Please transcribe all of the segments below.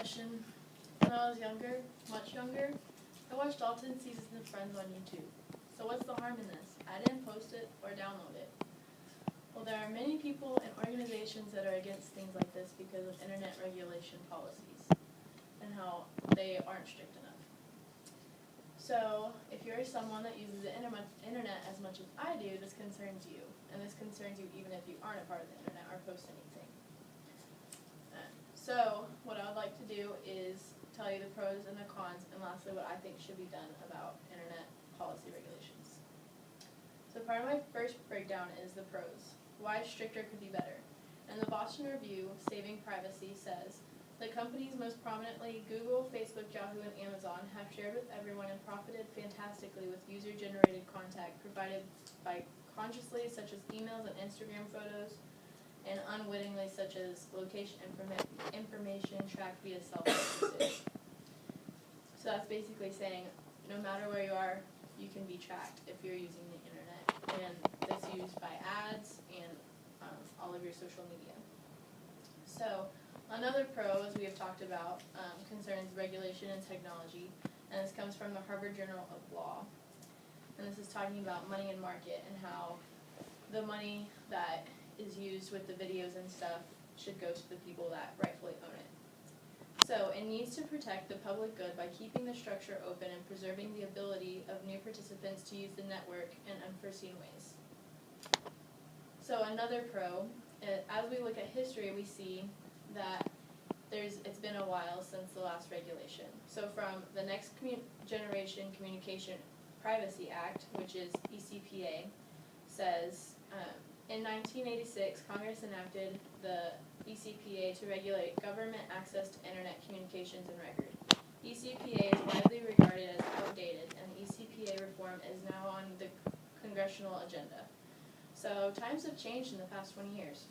question. When I was younger, much younger, I watched all 10 seasons of Friends on YouTube. So what's the harm in this? I didn't post it or download it. Well, there are many people and organizations that are against things like this because of internet regulation policies and how they aren't strict enough. So if you're someone that uses the internet as much as I do, this concerns you. And this concerns you even if you aren't a part of the internet or post anything. So what I would like to do is tell you the pros and the cons, and lastly what I think should be done about internet policy regulations. So part of my first breakdown is the pros. Why stricter could be better. And the Boston Review, Saving Privacy, says, the companies most prominently Google, Facebook, Yahoo, and Amazon have shared with everyone and profited fantastically with user-generated content provided by consciously, such as emails and Instagram photos, and unwittingly, such as location information tracked via cell phone usage. So that's basically saying no matter where you are, you can be tracked if you're using the internet, and that's used by ads and all of your social media. So another pro, as we have talked about, concerns regulation and technology, and this comes from the Harvard Journal of Law. And this is talking about money and market and how the money that is used with the videos and stuff should go to the people that rightfully own it. So it needs to protect the public good by keeping the structure open and preserving the ability of new participants to use the network in unforeseen ways. So another pro, as we look at history, we see that it's been a while since the last regulation. So from the Next Generation Communication Privacy Act, which is ECPA, says, in 1986, Congress enacted the ECPA to regulate government access to internet communications and record. ECPA is widely regarded as outdated, and ECPA reform is now on the congressional agenda. So times have changed in the past 20 years.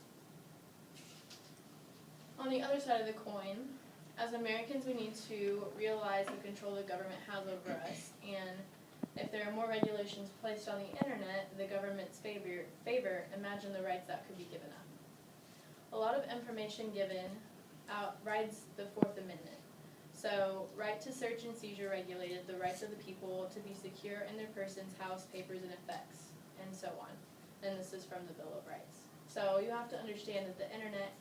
On the other side of the coin, as Americans, we need to realize the control the government has over us, and if there are more regulations placed on the internet, the government's favor, imagine the rights that could be given up. A lot of information given rides the Fourth Amendment. So, right to search and seizure regulated, the rights of the people to be secure in their persons, house, papers, and effects, and so on. And this is from the Bill of Rights. So you have to understand that the internet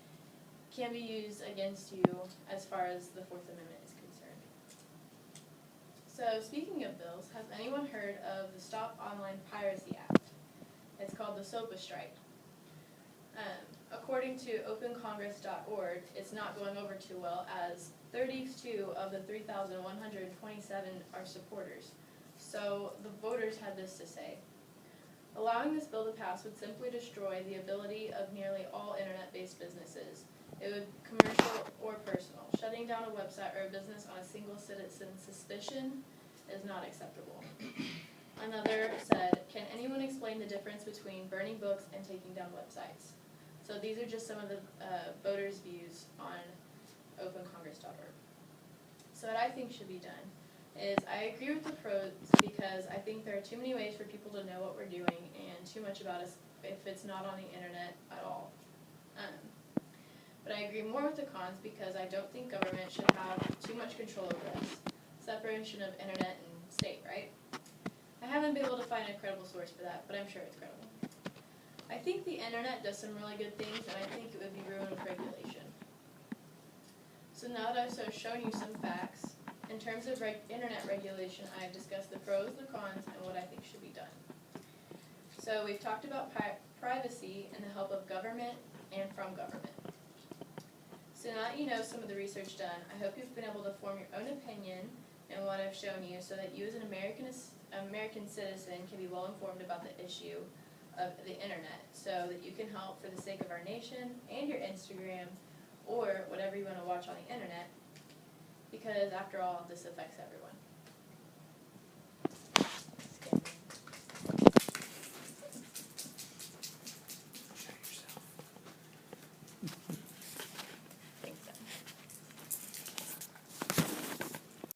can be used against you as far as the Fourth Amendment is concerned. So speaking of bills, has anyone heard of the Stop Online Piracy Act? It's called the SOPA strike. According to opencongress.org, it's not going over too well as 32 of the 3,127 are supporters. So the voters had this to say. Allowing this bill to pass would simply destroy the ability of nearly all internet-based businesses. It would commercial or personal. Shutting down a website or a business on a single citizen's suspicion is not acceptable. Another said, can anyone explain the difference between burning books and taking down websites? So these are just some of the voters' views on opencongress.org. So what I think should be done is I agree with the pros because I think there are too many ways for people to know what we're doing and too much about us if it's not on the internet at all. But I agree more with the cons because I don't think government should have too much control over us. Separation of internet and state, right? I haven't been able to find a credible source for that, but I'm sure it's credible. I think the internet does some really good things, and I think it would be ruined with regulation. So now that I've shown you some facts, in terms of internet regulation, I have discussed the pros, the cons, and what I think should be done. So we've talked about privacy and the help of government and from government. So now that you know some of the research done, I hope you've been able to form your own opinion in what I've shown you so that you as an American citizen can be well informed about the issue of the internet so that you can help for the sake of our nation and your Instagram or whatever you want to watch on the internet because after all, this affects everyone.